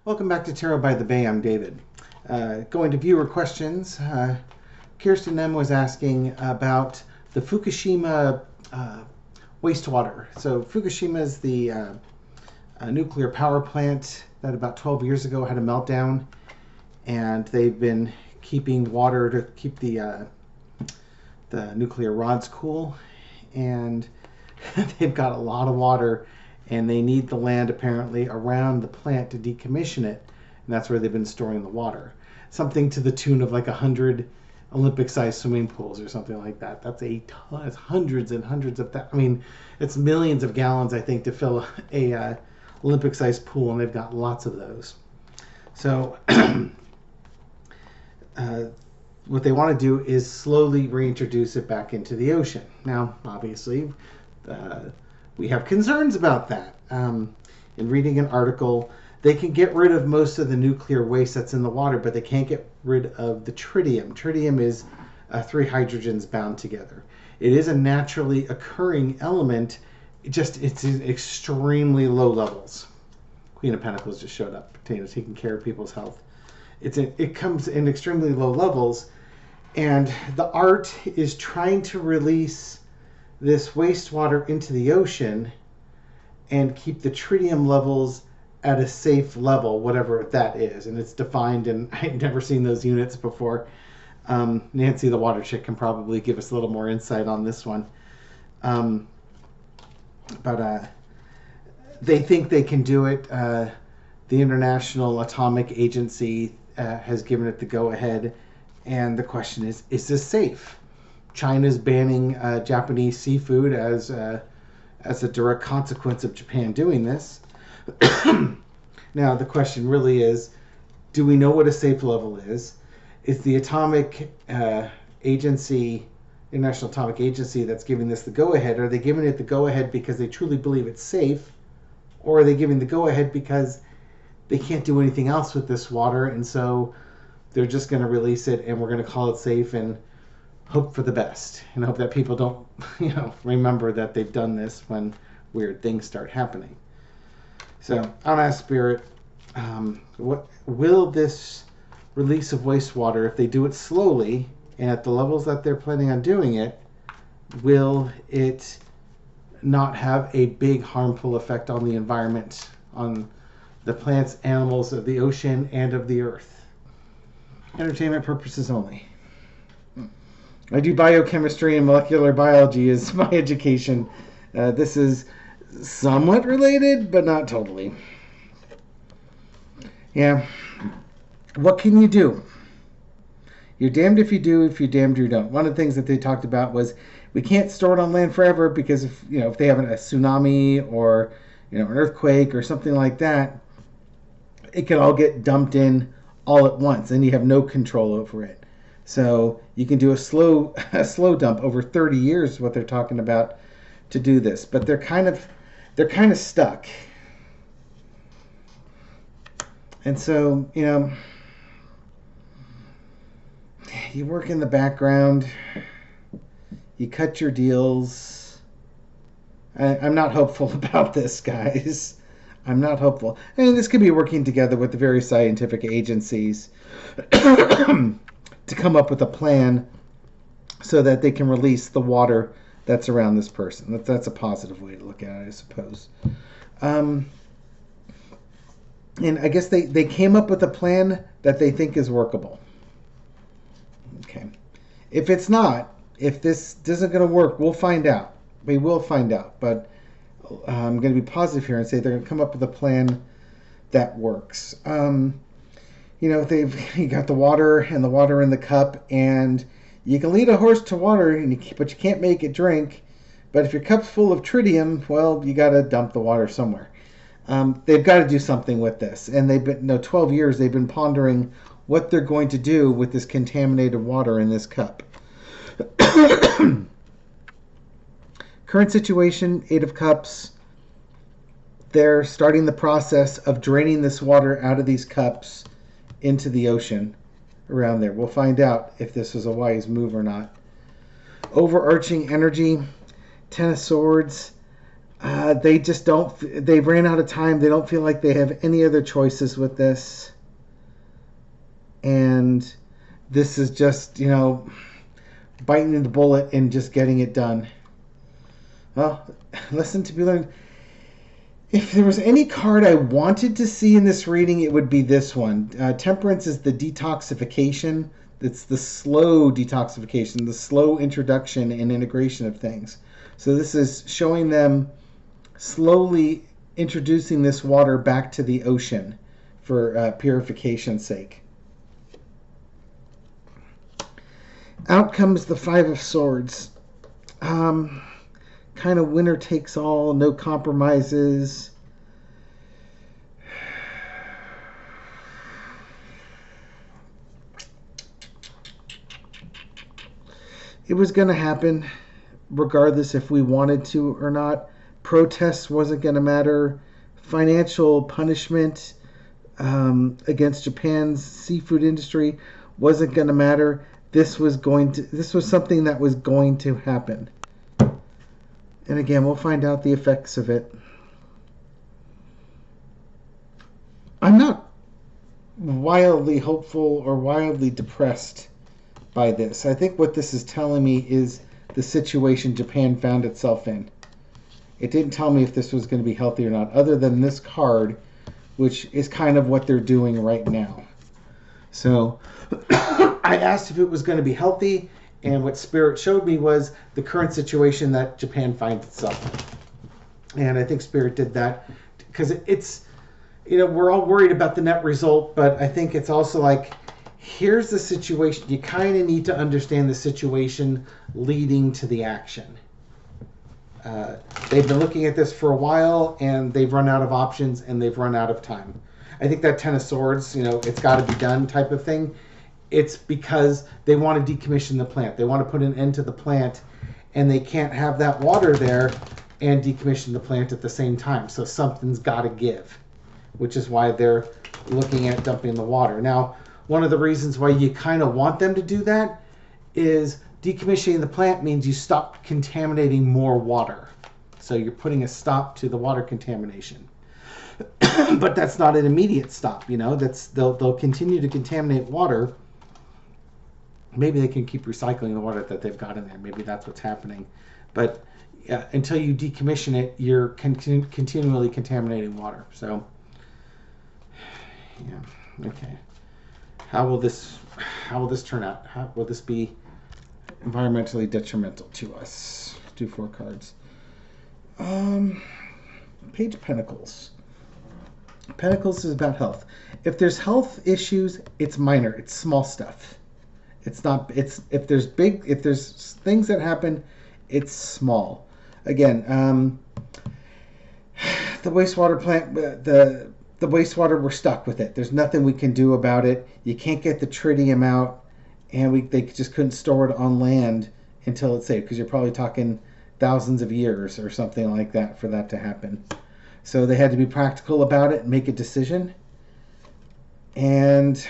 Welcome back to Tarot by the Bay. I'm David. Going to viewer questions. Kirsten M. was asking about the Fukushima wastewater. So Fukushima is the nuclear power plant that about 12 years ago had a meltdown, and they've been keeping water to keep the nuclear rods cool, and they've got a lot of water, and they need the land apparently around the plant to decommission it, and that's where they've been storing the water. Something to the tune of like 100 Olympic-sized swimming pools or something like that. That's a ton. It's hundreds and hundreds of that. I mean, it's millions of gallons, I think, to fill a Olympic-sized pool, and they've got lots of those. So what they want to do is slowly reintroduce it back into the ocean. Now, obviously, we have concerns about that. In reading an article, they can get rid of most of the nuclear waste that's in the water, but they can't get rid of the tritium. Tritium is 3 hydrogens bound together. It is a naturally occurring element, it's in extremely low levels. Queen of Pentacles just showed up, taking care of people's health. It comes in extremely low levels, and the art is trying to release this wastewater into the ocean and keep the tritium levels at a safe level, whatever that is. And it's defined, and I've never seen those units before. Nancy, the water chick, can probably give us a little more insight on this one. But they think they can do it. The International Atomic Agency has given it the go-ahead. And the question is this safe? China's banning Japanese seafood as a direct consequence of Japan doing this. Now, the question really is, do we know what a safe level is? Is the Atomic Agency, International Atomic Agency, that's giving this the go-ahead, are they giving it the go-ahead because they truly believe it's safe? Or are they giving the go-ahead because they can't do anything else with this water, and so they're just going to release it, and we're going to call it safe and hope for the best, and hope that people don't, remember that they've done this when weird things start happening. So I'll ask Spirit, what will this release of wastewater, if they do it slowly and at the levels that they're planning on doing it, will it not have a big harmful effect on the environment, on the plants, animals of the ocean, and of the earth? Entertainment purposes only. I do biochemistry and molecular biology as my education. This is somewhat related, but not totally. Yeah. What can you do? You're damned if you do, if you're damned you don't. One of the things that they talked about was we can't store it on land forever because if they have a tsunami or an earthquake or something like that, it can all get dumped in all at once, and you have no control over it. So you can do a slow dump over 30 years is what they're talking about to do this. But they're kind of stuck. And so, you work in the background, you cut your deals. I'm not hopeful about this, guys. I'm not hopeful. And this could be working together with the various scientific agencies to come up with a plan so that they can release the water that's around this person. That's a positive way to look at it, I suppose. And I guess they came up with a plan that they think is workable. Okay. If it's not, if this isn't going to work, we'll find out. We will find out. But I'm going to be positive here and say they're going to come up with a plan that works. You got the water and the water in the cup, and you can lead a horse to water, but you can't make it drink. But if your cup's full of tritium, well, you got to dump the water somewhere. They've got to do something with this, and they've been 12 years they've been pondering what they're going to do with this contaminated water in this cup. Current situation, 8 of Cups. They're starting the process of draining this water out of these cups into the ocean around there. We'll find out if this was a wise move or not. Overarching energy, 10 of Swords. They just don't. They ran out of time. They don't feel like they have any other choices with this, and this is just biting the bullet and just getting it done. Well, lesson to be learned. If there was any card I wanted to see in this reading, it would be this one. Temperance is the detoxification. It's the slow detoxification, the slow introduction and integration of things. So this is showing them slowly introducing this water back to the ocean for purification's sake. Out comes the Five of Swords. Kind of winner takes all, no compromises. It was going to happen regardless if we wanted to or not. Protests wasn't going to matter. Financial punishment against Japan's seafood industry wasn't going to matter. This was something that was going to happen. And again, we'll find out the effects of it. I'm not wildly hopeful or wildly depressed by this. I think what this is telling me is the situation Japan found itself in. It didn't tell me if this was going to be healthy or not, other than this card, which is kind of what they're doing right now. So I asked if it was going to be healthy, and what Spirit showed me was the current situation that Japan finds itself in. And I think Spirit did that because it's, we're all worried about the net result, but I think it's also like, here's the situation. You kind of need to understand the situation leading to the action. They've been looking at this for a while, and they've run out of options, and they've run out of time. I think that Ten of Swords, it's got to be done type of thing. It's because they want to decommission the plant. They want to put an end to the plant, and they can't have that water there and decommission the plant at the same time. So something's got to give, which is why they're looking at dumping the water. Now, one of the reasons why you kind of want them to do that is decommissioning the plant means you stop contaminating more water. So you're putting a stop to the water contamination. But that's not an immediate stop, they'll continue to contaminate water. Maybe they can keep recycling the water that they've got in there. Maybe that's what's happening. But until you decommission it, you're continually contaminating water. So, yeah, okay. How will this turn out? How will this be environmentally detrimental to us? Do 4 cards. Page of Pentacles. Pentacles is about health. If there's health issues, it's minor. It's small stuff. It's not. If there's things that happen, it's small. Again, the wastewater plant, the wastewater, we're stuck with it. There's nothing we can do about it. You can't get the tritium out, and they just couldn't store it on land until it's safe, because you're probably talking thousands of years or something like that for that to happen. So they had to be practical about it and make a decision. And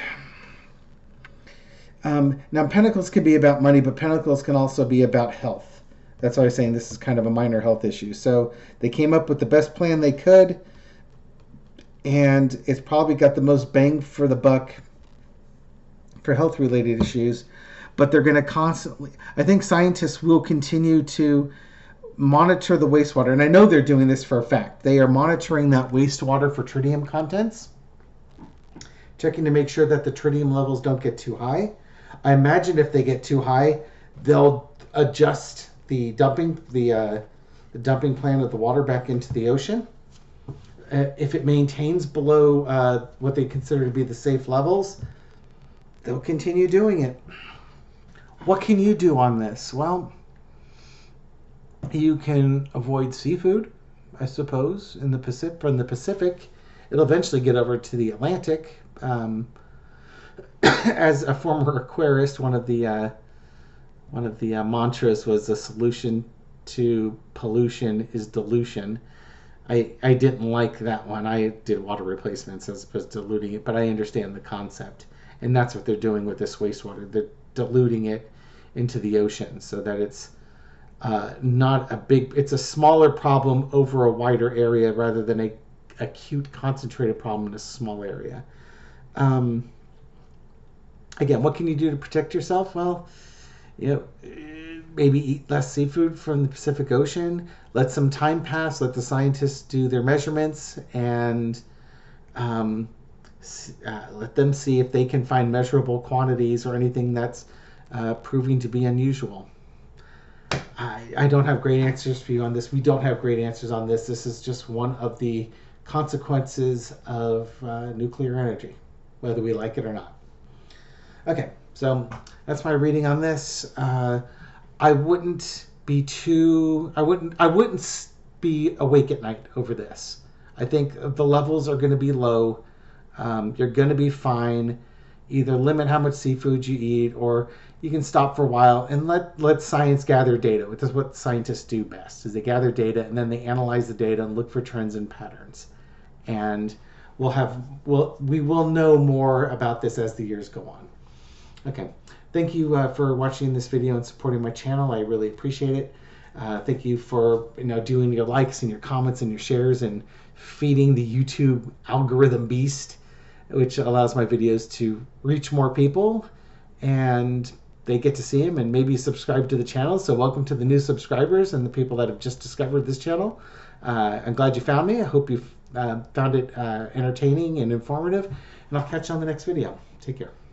now Pentacles can be about money, but Pentacles can also be about health. That's why I was saying this is kind of a minor health issue. So they came up with the best plan they could, and it's probably got the most bang for the buck for health-related issues. But they're going to constantly, I think scientists will continue to monitor the wastewater. And I know they're doing this for a fact. They are monitoring that wastewater for tritium contents, checking to make sure that the tritium levels don't get too high. I imagine if they get too high, they'll adjust the dumping plan of the water back into the ocean. If it maintains below what they consider to be the safe levels, they'll continue doing it. What can you do on this? Well, you can avoid seafood, I suppose, in the Pacific. From the Pacific, it'll eventually get over to the Atlantic. As a former aquarist, one of the mantras was the solution to pollution is dilution. I didn't like that one. I did water replacements as opposed to diluting it, but I understand the concept. And that's what they're doing with this wastewater. They're diluting it into the ocean so that it's not a big, it's a smaller problem over a wider area rather than a acute concentrated problem in a small area. Again, what can you do to protect yourself? Well, maybe eat less seafood from the Pacific Ocean. Let some time pass. Let the scientists do their measurements and let them see if they can find measurable quantities or anything that's proving to be unusual. I don't have great answers for you on this. We don't have great answers on this. This is just one of the consequences of nuclear energy, whether we like it or not. Okay, so that's my reading on this. I wouldn't be awake at night over this. I think the levels are going to be low. You're going to be fine. Either limit how much seafood you eat, or you can stop for a while and let science gather data. This is what scientists do best: is they gather data and then they analyze the data and look for trends and patterns. And we will know more about this as the years go on. Okay, thank you for watching this video and supporting my channel. I really appreciate it. Thank you for doing your likes and your comments and your shares and feeding the YouTube algorithm beast, which allows my videos to reach more people and they get to see them and maybe subscribe to the channel. So welcome to the new subscribers and the people that have just discovered this channel. I'm glad you found me. I hope you found it entertaining and informative, and I'll catch you on the next video. Take care.